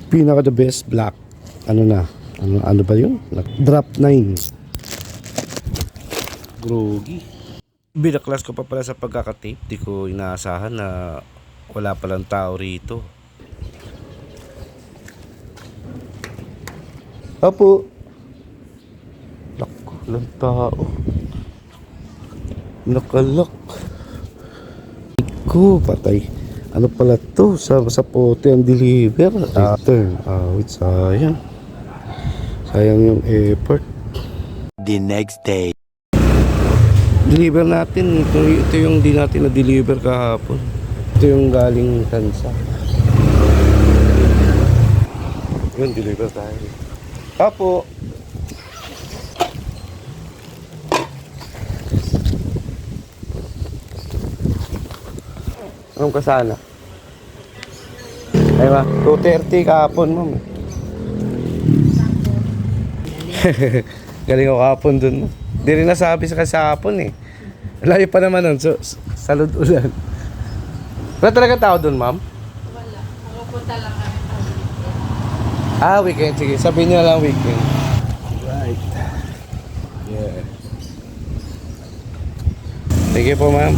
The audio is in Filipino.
Pinaka the best black. Ano na? Ano ba yun? Drop 9. Grogi. Binaklas ko pa pala sa pagkakatape. Di ko inaasahan na wala palang tao rito. Apo. Lako, walang tao. Nakalak. Ko, patay. Ano pala to? Sa pote ang deliver. Return. Wait, sayang. Sayang yung effort. The next day. Deliver natin. Ito yung di natin na-deliver kahapon. Ito yung galing Tansa. Yun, deliver tayo. Apo. Anong kasana? Ay ba? 2:30 kahapon, ma'am. Galing ako kahapon dun. Di rin nasabi sa kahapon eh. Layo pa naman nun. So, salud ulan. Wala talaga tao dun, ma'am? Wala. Pupunta lang kami sa weekend. Weekend. Sige, sabihin niyo lang weekend. Right. Yeah. Sige po, ma'am.